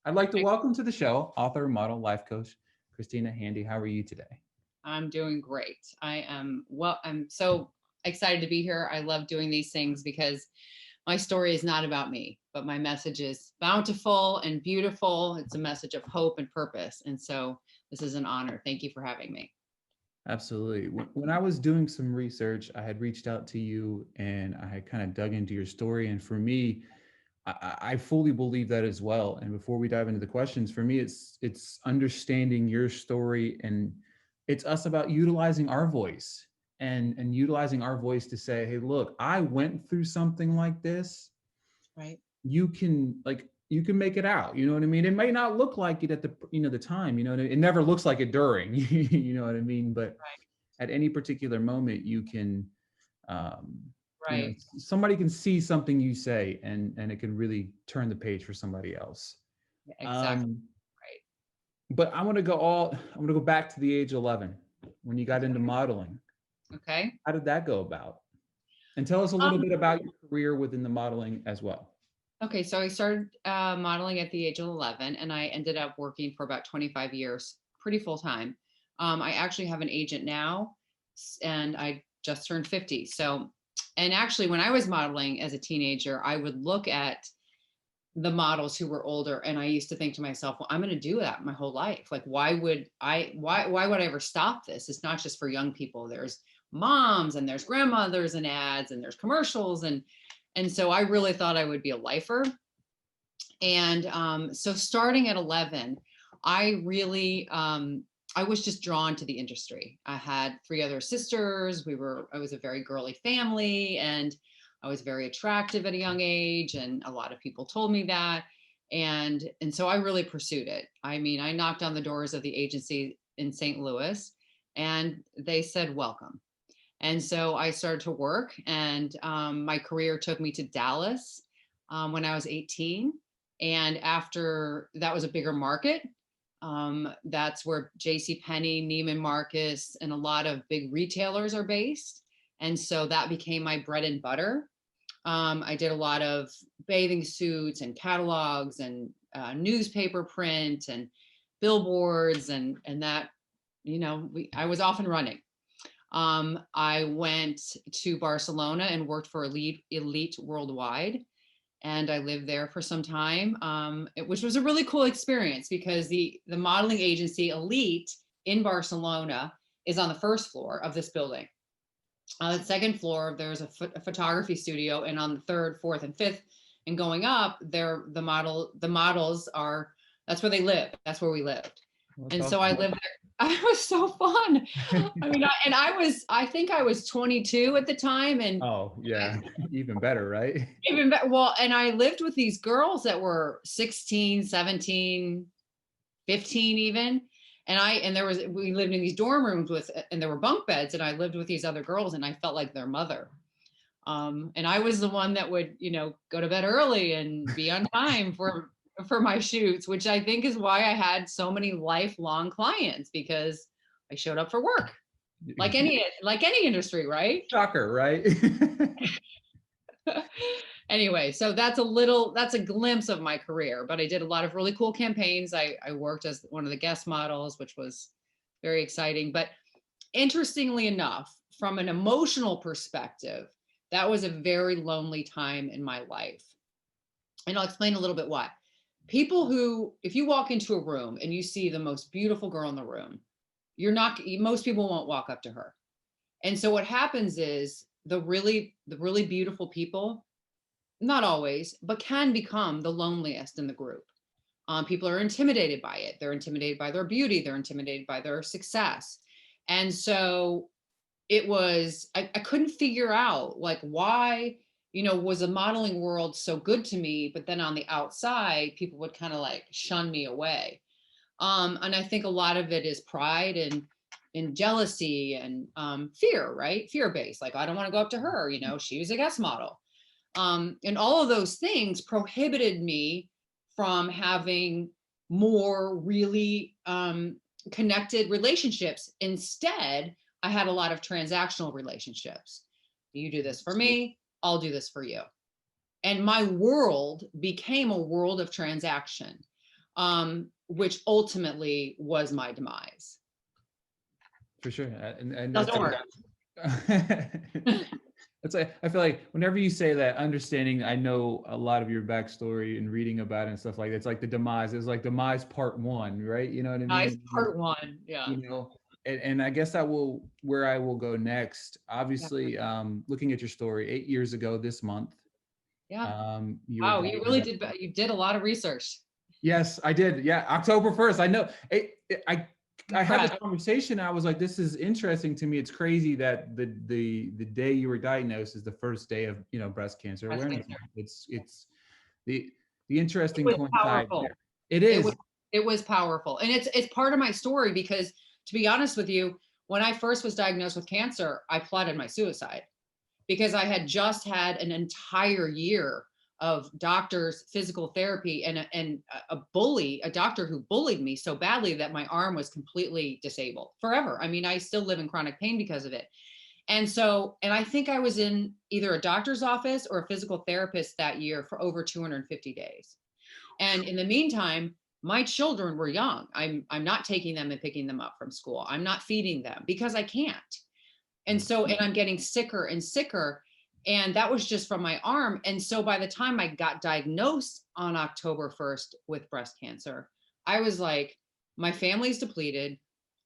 I'd like to welcome to the show author, model, life coach, Christina Hardy. How are you today? I'm doing great. I'm so excited to be here. I love doing these things because my story is not about me, but my message is bountiful and beautiful. It's a message of hope and purpose. And so this is an honor. Thank you for having me. Absolutely. When I was doing some research, I had reached out to you and I had kind of dug into your story. And for me, I fully believe that as well. And before we dive into the questions, for me, it's understanding your story, and it's us about utilizing our voice and utilizing our voice to say, hey, look, I went through something like this. Right. You can make it out. You know what I mean? It may not look like it at the time. It never looks like it during. You know what I mean? But Right. at any particular moment, you can um, Right. somebody can see something you say, and it can really turn the page for somebody else. Yeah, exactly. um Right. but I want to go back to the age 11 when you got into modeling. Okay. How did that go about? And tell us a little Um, bit about your career within the modeling as well. okay. So I started modeling at the age of 11 and I ended up working for about 25 years, pretty full time. I actually have an agent now and I just turned 50. So, and actually, when I was modeling as a teenager, I would look at the models who were older and I used to think to myself, well, I'm going to do that my whole life. Like, why would I ever stop this? It's not just for young people. There's moms and there's grandmothers and ads and there's commercials. And so I really thought I would be a lifer. And so starting at 11, I really, I was just drawn to the industry. I had three other sisters. I was a very girly family, and I was very attractive at a young age. And a lot of people told me that. And so I really pursued it. I mean, I knocked on the doors of the agency in St. Louis and they said, welcome. And so I started to work, and my career took me to Dallas when I was 18. And after that was a bigger market. That's where J.C. Penney, Neiman Marcus, and a lot of big retailers are based. And so that became my bread and butter. I did a lot of bathing suits and catalogs and newspaper print and billboards, and that, I was off and running. I went to Barcelona and worked for Elite Worldwide, and I lived there for some time, which was a really cool experience because the modeling agency Elite in Barcelona is on the first floor of this building. On the second floor, there's a photography studio, and on the third, fourth, and fifth, and going up, the models are, that's where they live. That's where we lived. Well, that's And so I lived there. It was so fun. I mean, I think I was 22 at the time, and Oh, yeah. Even better, right? even well, and I lived with these girls that were 16, 17, 15 even. We lived in these dorm rooms and there were bunk beds, and I lived with these other girls and I felt like their mother. And I was the one that would, go to bed early and be on time for my shoots, which I think is why I had so many lifelong clients, because I showed up for work like any industry, right? Shocker, right? Anyway, so that's a glimpse of my career, but I did a lot of really cool campaigns. I worked as one of the guest models, which was very exciting. But interestingly enough, from an emotional perspective, that was a very lonely time in my life. And I'll explain a little bit why. If you walk into a room and you see the most beautiful girl in the room, most people won't walk up to her. And so what happens is the really beautiful people, not always, but can become the loneliest in the group. People are intimidated by it. They're intimidated by their beauty. They're intimidated by their success. And so I couldn't figure out, like, why, was the modeling world so good to me, but then on the outside, people would kind of like shun me away. And I think a lot of it is pride and jealousy and fear, right? Fear-based. Like, I don't want to go up to her, she was a guest model. And all of those things prohibited me from having more really connected relationships. Instead, I had a lot of transactional relationships. You do this for me, I'll do this for you. And my world became a world of transaction. which ultimately was my demise. For sure. And that's Doesn't work. That's like, I feel like whenever you say that, understanding, I know a lot of your backstory and reading about it and stuff like that. It's like the demise. It's like demise part one, right? You know what I Nice mean? part one. Yeah. You know, and I guess where I will go next. Yeah. Obviously, looking at your story, 8 years ago this month, Yeah. you were Wow. You really diagnosed. you did a lot of research. Yes, I did. Yeah, October 1st. I know. I had this Impressed. conversation. I was like, this is interesting to me. It's crazy that the day you were diagnosed is the first day of, breast cancer Breast awareness cancer. month. It's the It interesting was coincide powerful. there. It It was is. it was powerful. And it's part of my story because, to be honest with you, when I first was diagnosed with cancer, I plotted my suicide because I had just had an entire year of doctors, physical therapy, and a doctor who bullied me so badly that my arm was completely disabled forever. I mean, I still live in chronic pain because of it. And I think I was in either a doctor's office or a physical therapist that year for over 250 days. And in the meantime, my children were young. I'm not taking them and picking them up from school. I'm not feeding them because I can't. And I'm getting sicker and sicker. And that was just from my arm. And so by the time I got diagnosed on October 1st with breast cancer, I was like, my family's depleted.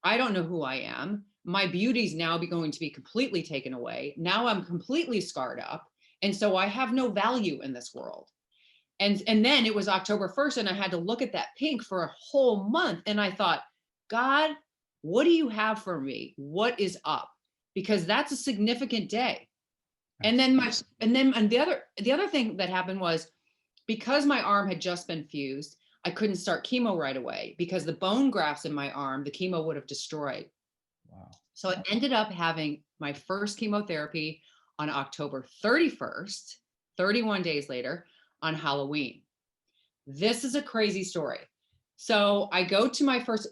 I don't know who I am. My beauty's now going to be completely taken away. Now I'm completely scarred up. And so I have no value in this world. And then it was October 1st, and I had to look at that pink for a whole month. And I thought, God, what do you have for me? What is up? Because that's a significant day. And then the other thing that happened was, because my arm had just been fused, I couldn't start chemo right away because the bone grafts in my arm, the chemo would have destroyed. Wow. So I ended up having my first chemotherapy on October 31st, 31 days later, on Halloween. This is a crazy story. So I go to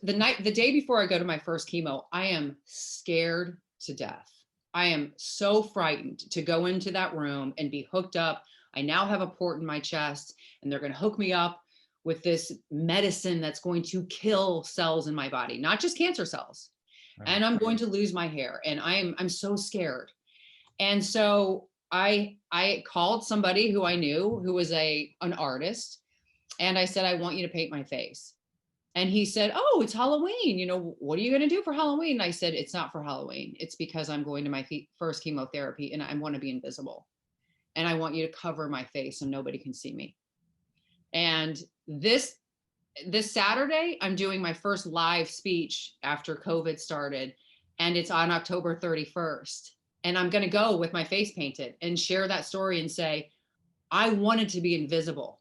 the day before I go to my first chemo, I am scared to death. I am so frightened to go into that room and be hooked up. I now have a port in my chest, and they're going to hook me up with this medicine that's going to kill cells in my body, not just cancer cells. Right. And I'm going to lose my hair, and I'm so scared. And so I called somebody who I knew who was an artist, and I said, I want you to paint my face. And he said, oh, it's Halloween. What are you going to do for Halloween? And I said, it's not for Halloween. It's because I'm going to my first chemotherapy, and I want to be invisible. And I want you to cover my face so nobody can see me. And this Saturday, I'm doing my first live speech after COVID started, and it's on October 31st. And I'm going to go with my face painted and share that story and say, I wanted to be invisible.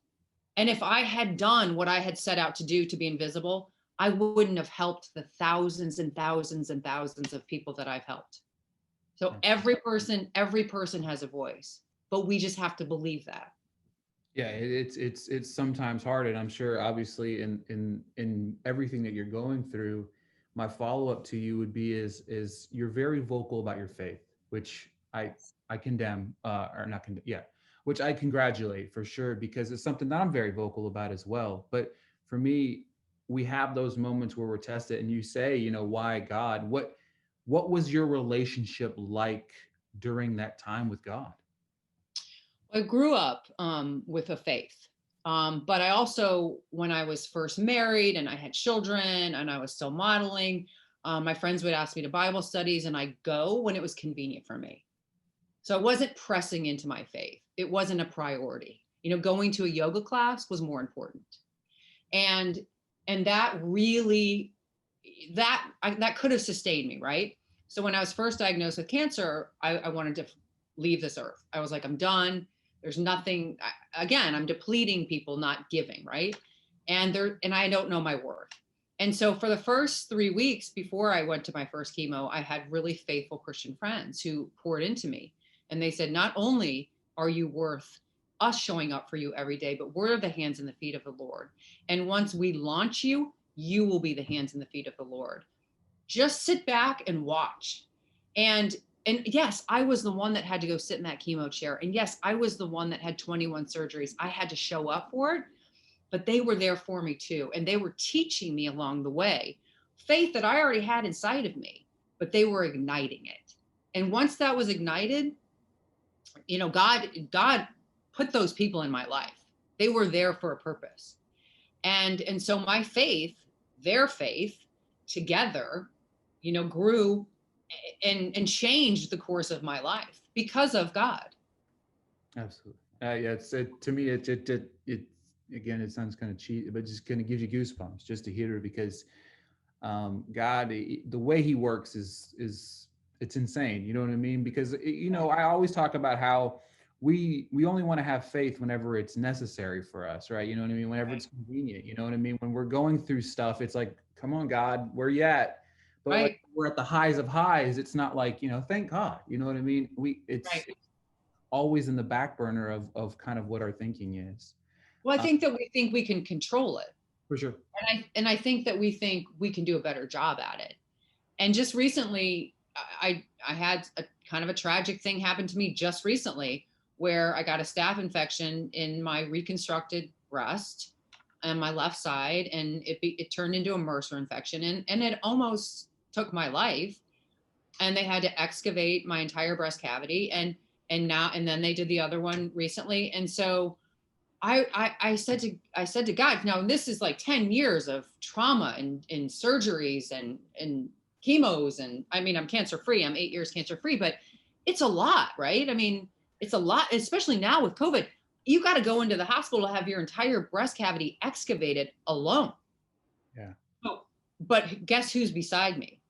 And if I had done what I had set out to do to be invisible, I wouldn't have helped the thousands and thousands and thousands of people that I've helped. So every person has a voice, but we just have to believe that. Yeah, it's sometimes hard, and I'm sure obviously in everything that you're going through, my follow-up to you would be is you're very vocal about your faith, which I condemn, or not condemn, yeah, which I congratulate for sure, because it's something that I'm very vocal about as well. But for me, we have those moments where we're tested, and you say, why God? What was your relationship like during that time with God? I grew up with a faith. But I also, when I was first married and I had children and I was still modeling, my friends would ask me to Bible studies, and I'd go when it was convenient for me. So I wasn't pressing into my faith. It wasn't a priority. Going to a yoga class was more important. And that really, that could have sustained me, right? So when I was first diagnosed with cancer, I wanted to leave this earth. I was like, I'm done. There's nothing. Again, I'm depleting people, not giving, right? And I don't know my worth. And so for the first 3 weeks before I went to my first chemo, I had really faithful Christian friends who poured into me. And they said, not only are you worth us showing up for you every day, but we're the hands and the feet of the Lord. And once we launch you, you will be the hands and the feet of the Lord. Just sit back and watch. And yes, I was the one that had to go sit in that chemo chair. And yes, I was the one that had 21 surgeries. I had to show up for it. but they were there for me too. And they were teaching me along the way faith that I already had inside of me, but they were igniting it. And once that was ignited, God put those people in my life. They were there for a purpose. And so my faith, their faith together, grew and changed the course of my life because of God. Absolutely. Yeah, to me, it again, it sounds kind of cheap, but just kind of gives you goosebumps just to hear it, because God, the way He works is it's insane. You know what I mean? Because I always talk about how we only want to have faith whenever it's necessary for us, right? You know what I mean? Whenever it's convenient. You know what I mean? When we're going through stuff, it's like, come on, God, where you at? But like Right. we're at the highs of highs. It's not like, thank God. You know what I mean? Right. It's always in the back burner of kind of what our thinking is. Well, I Uh, think that we think we can control it. for sure. And I think that we think we can do a better job at it. And just recently, I had a kind of a tragic thing happen to me just recently, where I got a staph infection in my reconstructed breast on my left side, and it turned into a MRSA infection, and it almost took my life. And they had to excavate my entire breast cavity, and then they did the other one recently. And so I said to God, now this is like 10 years of trauma and surgeries and chemos. And I mean, I'm cancer free. I'm 8 years cancer free, but it's a lot, right? I mean, it's a lot, especially now with COVID. You got to go into the hospital to have your entire breast cavity excavated alone. Yeah. Oh, but guess who's beside me?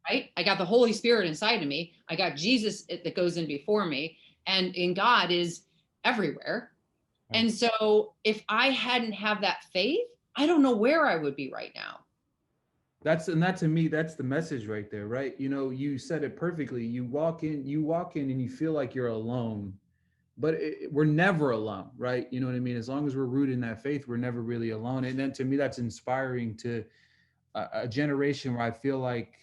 Right? I got the Holy Spirit inside of me. I got Jesus that goes in before me, and God is everywhere. And so if I hadn't have that faith, I don't know where I would be right now. That to me, that's the message right there, right? You said it perfectly. You walk in and you feel like you're alone, but we're never alone, right? You know what I mean? As long as we're rooted in that faith, we're never really alone. And then to me, that's inspiring to a generation where I feel like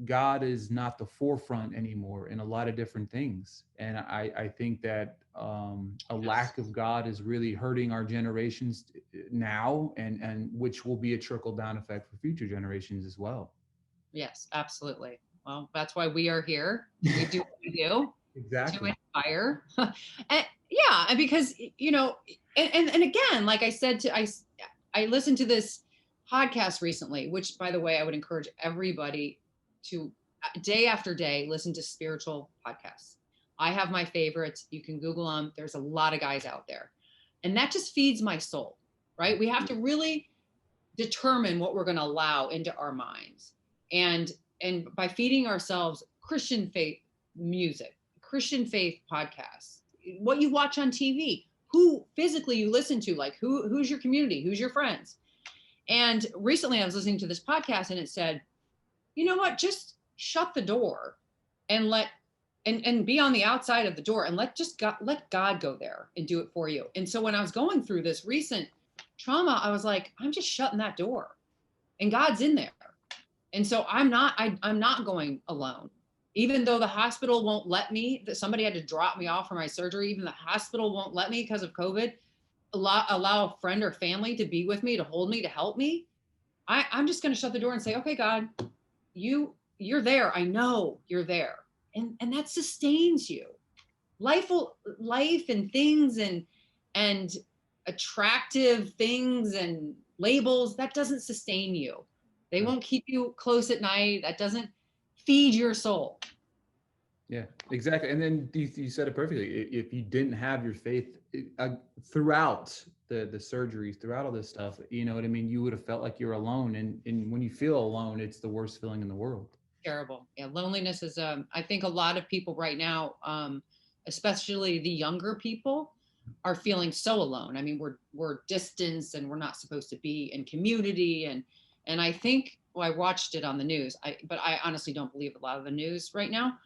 God is not the forefront anymore in a lot of different things. And I think that a Yes. lack of God is really hurting our generations now, and which will be a trickle down effect for future generations as well. Yes, absolutely. Well, that's why we are here. We do what we do to Exactly. inspire. And yeah, and because and again, like I said, I listened to this podcast recently, which by the way, I would encourage everybody to day after day listen to spiritual podcasts. I have my favorites. You can Google them. There's a lot of guys out there. And that just feeds my soul, right? We have to really determine what we're going to allow into our minds. And by feeding ourselves Christian faith music, Christian faith podcasts, what you watch on TV, who physically you listen to, like who's your community, who's your friends. And recently I was listening to this podcast and it said, you know what, just shut the door and and be on the outside of the door and let God go there and do it for you. And so when I was going through this recent trauma, I was like, I'm just shutting that door and God's in there. And so I'm not going alone. Even though the hospital won't let me, that somebody had to drop me off for my surgery, even the hospital won't let me because of COVID, allow a friend or family to be with me, to hold me, to help me. I'm just going to shut the door and say, okay, God, you're there. I know you're there. And that sustains you. Life and things and attractive things and labels, that doesn't sustain you. They won't keep you close at night. That doesn't feed your soul. Yeah, exactly. And then you said it perfectly. If you didn't have your faith throughout the surgeries, throughout all this stuff, you know what I mean? You would have felt like you're alone. And when you feel alone, it's the worst feeling in the world. Terrible. Yeah, loneliness is I think a lot of people right now, especially the younger people, are feeling so alone. I mean, we're distanced and we're not supposed to be in community. And I think, well, I watched it on the news. But I honestly don't believe a lot of the news right now.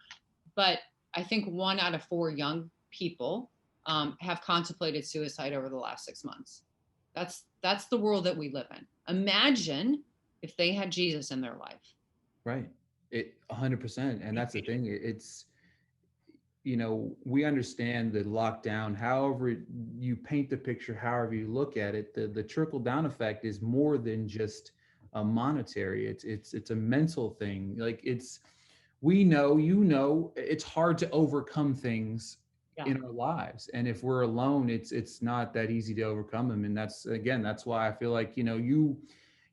But I think 1 out of 4 young people have contemplated suicide over the last 6 months. That's the world that we live in. Imagine if they had Jesus in their life. Right. 100%. And that's the thing. we understand the lockdown, however you paint the picture, however you look at it, the trickle down effect is more than just a monetary. It's a mental thing. Like we know, it's hard to overcome things Yeah. in our lives. And if we're alone, it's not that easy to overcome them. And that's why I feel like,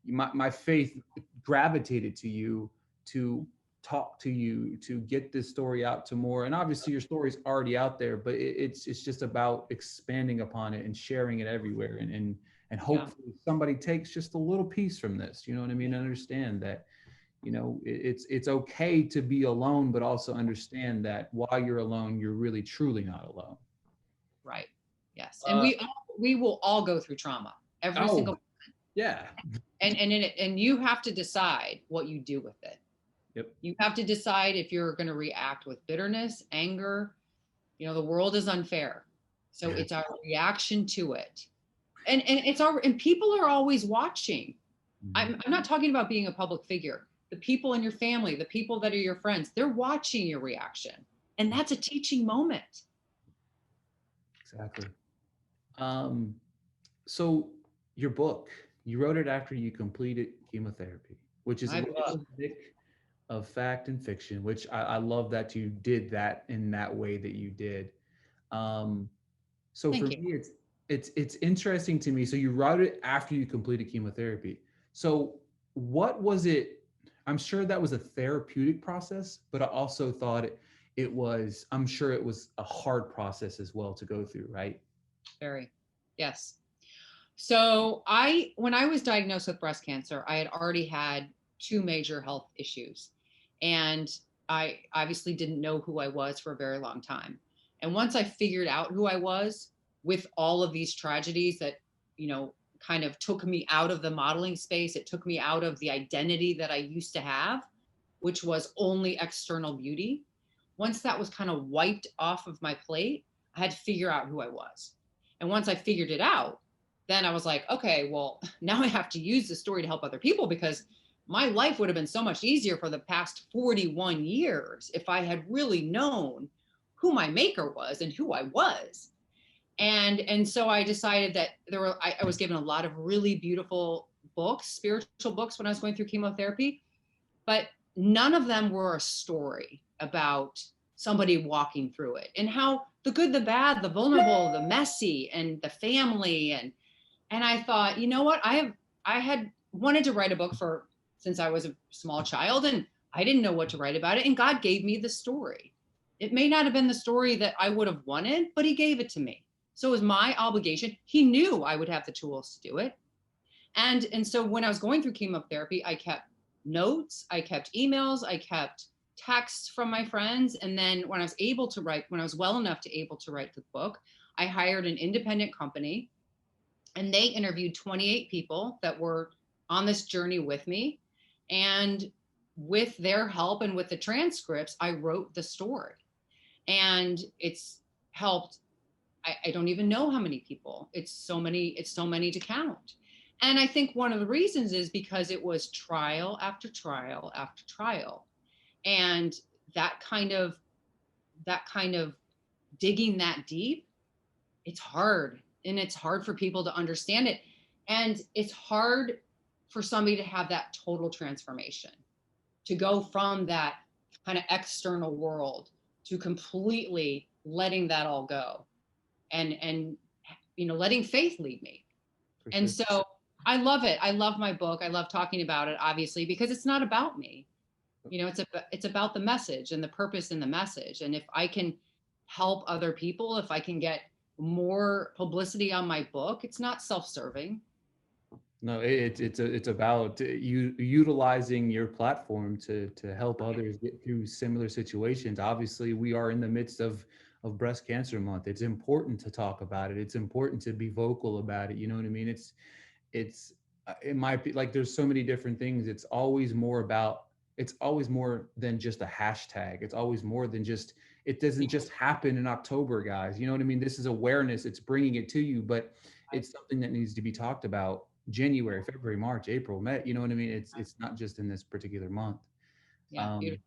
my faith gravitated to you to talk to you, to get this story out to more. And obviously your story's already out there, but it's just about expanding upon it and sharing it everywhere. And Yeah. hopefully somebody takes just a little piece from this, you know what I mean? Understand that, it's okay to be alone, but also understand that while you're alone, you're really truly not alone. Right. Yes. And Uh, we will all go through trauma. Every oh, single, yeah. and you have to decide what you do with it. Yep. You have to decide if you're going to react with bitterness, anger. The world is unfair. So it's our reaction to it. And people are always watching. I'm not talking about being a public figure. The people in your family, the people that are your friends, they're watching your reaction. And that's a teaching moment. Exactly. Um, so your book, you wrote it after you completed chemotherapy, which is a My little book. bit of fact and fiction, which I love that you did that in that way that you did. Um, so for Thank you. me, it's interesting to me. So you wrote it after you completed chemotherapy. So what was it? I'm sure that was a therapeutic process, but I also thought I'm sure it was a hard process as well to go through, right? Very. Yes. So when I was diagnosed with breast cancer, I had already had two major health issues. And I obviously didn't know who I was for a very long time. And once I figured out who I was with all of these tragedies that, kind of took me out of the modeling space, it took me out of the identity that I used to have, which was only external beauty. Once that was kind of wiped off of my plate, I had to figure out who I was. And once I figured it out, then I was like, okay, well, now I have to use the story to help other people, because my life would have been so much easier for the past 41 years if I had really known who my maker was and who I was. And so I decided that I was given a lot of really beautiful books, spiritual books, when I was going through chemotherapy, but none of them were a story about somebody walking through it and how the good, the bad, the vulnerable, the messy, and the family. And I thought, you know what? I had wanted to write a book since I was a small child, and I didn't know what to write about it. And God gave me the story. It may not have been the story that I would have wanted, but He gave it to me. So it was my obligation. He knew I would have the tools to do it. And so when I was going through chemotherapy, I kept notes, I kept emails, I kept texts from my friends. And then when I was well enough to able to write the book, I hired an independent company, and they interviewed 28 people that were on this journey with me. And with their help and with the transcripts, I wrote the story. And it's helped, I don't even know how many people. It's so many to count. And I think one of the reasons is because it was trial after trial after trial. And that kind of that kind of digging that deep, it's hard, and it's hard for people to understand it. And it's hard for somebody to have that total transformation, to go from that kind of external world to completely letting that all go, and letting faith lead me. For And sure. so I love it. I love my book. I love talking about it, obviously, because it's not about me. It's about the message and the purpose in the message. And if I can help other people, if I can get more publicity on my book, it's not self-serving. No, it's about you utilizing your platform to help others get through similar situations. Obviously, we are in the midst of Breast Cancer Month. It's important to talk about it. It's important to be vocal about it. You know what I mean? It's it might be like there's so many different things. It's always more than just a hashtag. It's always more than just, it doesn't just happen in October, guys. You know what I mean? This is awareness. It's bringing it to you, but it's something that needs to be talked about January, February, March, April, May. You know what I mean? It's not just in this particular month. Yeah, Um, beautiful.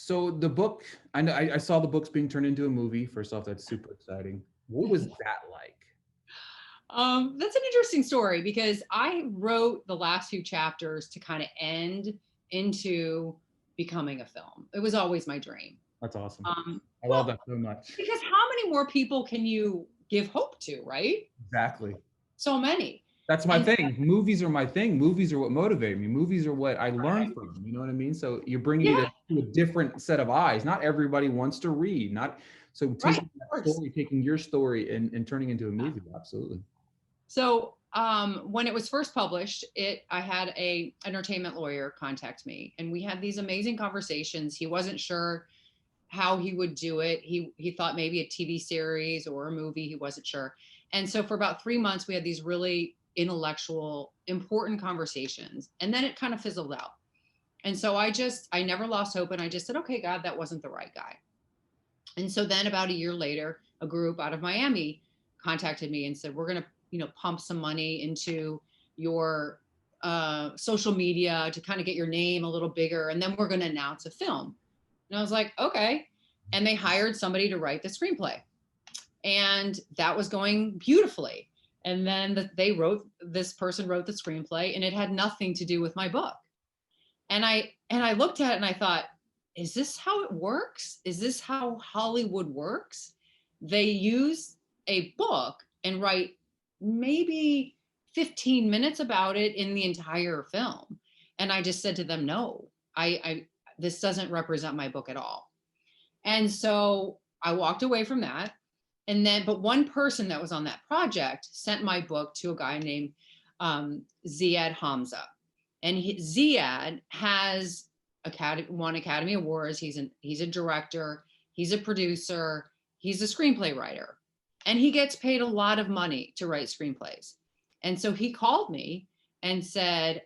So the book, I know I saw the books being turned into a movie. First off, that's super exciting. What was that like? That's an interesting story because I wrote the last few chapters to kind of end into becoming a film. It was always my dream. That's awesome. Um, I love well, that so much. because how many more people can you give hope to, right? Exactly. So many. That's my And thing. Movies are my thing. Movies are what motivate me. Movies are what I learn from. You know what I mean? So you're bringing yeah, it to a different set of eyes. Not everybody wants to read. Not so right, of taking that course. story, taking your story, and turning into a movie. Absolutely. So when it was first published, I had a entertainment lawyer contact me, and we had these amazing conversations. He wasn't sure how he would do it. He thought maybe a TV series or a movie. He wasn't sure. And so for about 3 months, we had these really intellectual, important conversations, and then it kind of fizzled out. And so I never lost hope, and I just said, okay, God, that wasn't the right guy. And so then about a year later, a group out of Miami contacted me and said, we're going to, pump some money into your social media to kind of get your name a little bigger. And then we're going to announce a film. And I was like, okay. And they hired somebody to write the screenplay. And that was going beautifully. And then this person wrote the screenplay, and it had nothing to do with my book. And I looked at it and I thought, is this how it works? Is this how Hollywood works? They use a book and write maybe 15 minutes about it in the entire film. And I just said to them, no, I this doesn't represent my book at all. And so I walked away from that. But one person that was on that project sent my book to a guy named Ziad Hamza. And Ziad has won Academy Awards. He's a director. He's a producer. He's a screenplay writer. And he gets paid a lot of money to write screenplays. And so he called me and said,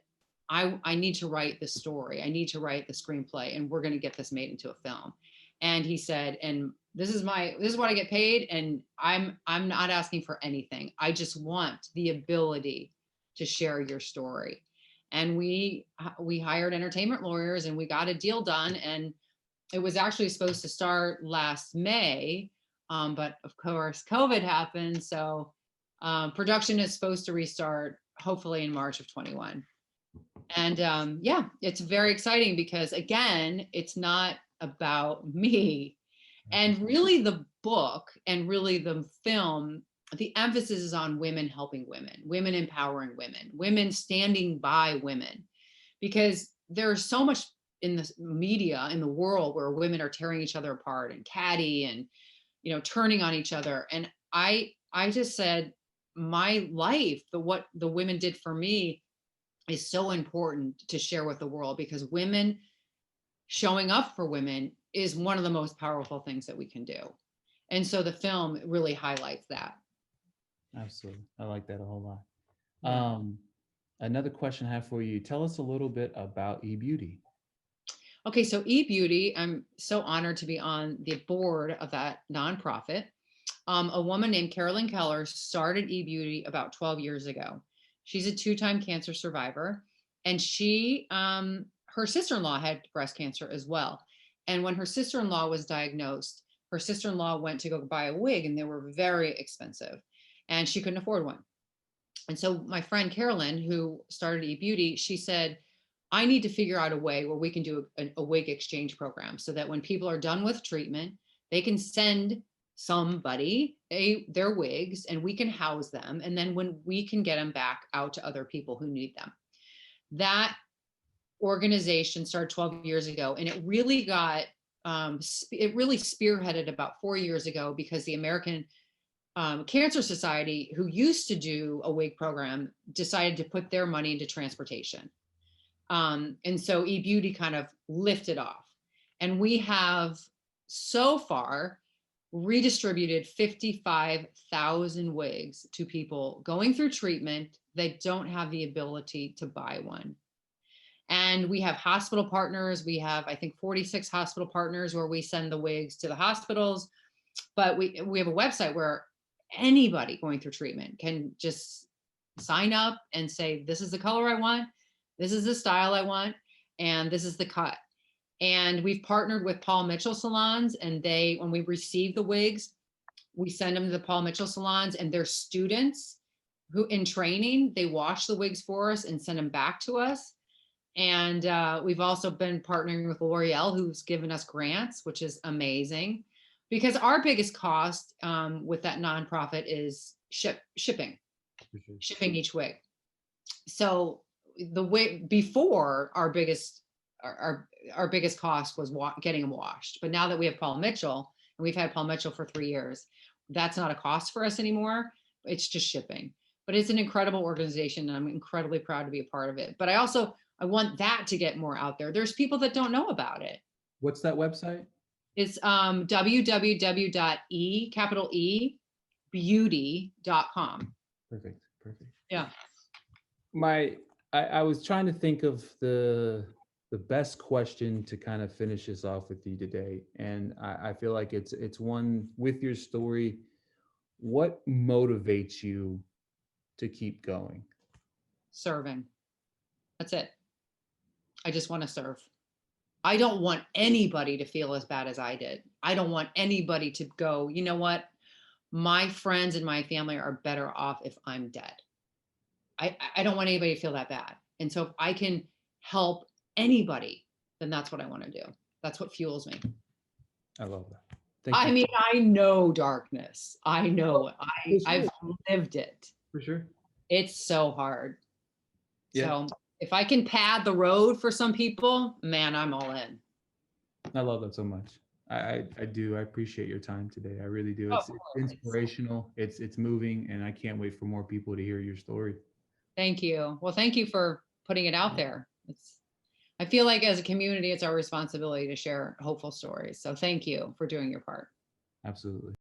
I need to write the story. I need to write the screenplay, and we're going to get this made into a film. And he said, and this is what I get paid, and I'm not asking for anything. I just want the ability to share your story. And we hired entertainment lawyers, and we got a deal done. And it was actually supposed to start last May, but of course COVID happened. So production is supposed to restart hopefully in March of 21. And yeah, it's very exciting because again, it's not about me. And really the book and really the film, the emphasis is on women helping women, women empowering women, women standing by women, because there's so much in the media in the world where women are tearing each other apart and catty and, turning on each other. And I just said, my life, what the women did for me is so important to share with the world, because women showing up for women is one of the most powerful things that we can do. And so the film really highlights that. Absolutely. I like that a whole lot. Yeah. Another question I have for you. Tell us a little bit about eBeauty. Okay, so eBeauty, I'm so honored to be on the board of that nonprofit. A woman named Carolyn Keller started eBeauty about 12 years ago. She's a 2-time cancer survivor, and her sister-in-law had breast cancer as well. And when her sister-in-law was diagnosed, her sister-in-law went to go buy a wig, and they were very expensive, and she couldn't afford one. And so my friend Carolyn, who started eBeauty, she said, I need to figure out a way where we can do a wig exchange program so that when people are done with treatment, they can send somebody their wigs and we can house them. And then when we can get them back out to other people who need them. That organization started 12 years ago, and it really spearheaded about 4 years ago, because the American Cancer Society, who used to do a wig program, decided to put their money into transportation. And so eBeauty kind of lifted off. And we have so far redistributed 55,000 wigs to people going through treatment that don't have the ability to buy one. And we have hospital partners. We have, I think, 46 hospital partners where we send the wigs to the hospitals. But we have a website where anybody going through treatment can just sign up and say, this is the color I want, this is the style I want, and this is the cut. And we've partnered with Paul Mitchell salons, and they, when we receive the wigs, we send them to the Paul Mitchell salons, and their students who in training, they wash the wigs for us and send them back to us. And we've also been partnering with L'Oreal, who's given us grants, which is amazing, because our biggest cost with that nonprofit is shipping each wig. So the wig before, our biggest cost was getting them washed. But now that we have Paul Mitchell, and we've had Paul Mitchell for 3 years, that's not a cost for us anymore. It's just shipping. But it's an incredible organization, and I'm incredibly proud to be a part of it. But I want that to get more out there. There's people that don't know about it. What's that website? It's www.beauty.com. Perfect. Yeah. I was trying to think of the best question to kind of finish this off with you today. And I feel like it's one with your story. What motivates you to keep going? Serving. That's it. I just want to serve. I don't want anybody to feel as bad as I did. I don't want anybody to go, you know what? My friends and my family are better off if I'm dead. I don't want anybody to feel that bad. And so if I can help anybody, then that's what I want to do. That's what fuels me. I love that. I mean, I know darkness. I know it. I've lived it. For sure. It's so hard. Yeah. So if I can pad the road for some people, man, I'm all in. I love that so much. I do. I appreciate your time today. I really do. It's inspirational. It's moving, and I can't wait for more people to hear your story. Thank you. Well, thank you for putting it out there. I feel like as a community, it's our responsibility to share hopeful stories. So thank you for doing your part. Absolutely.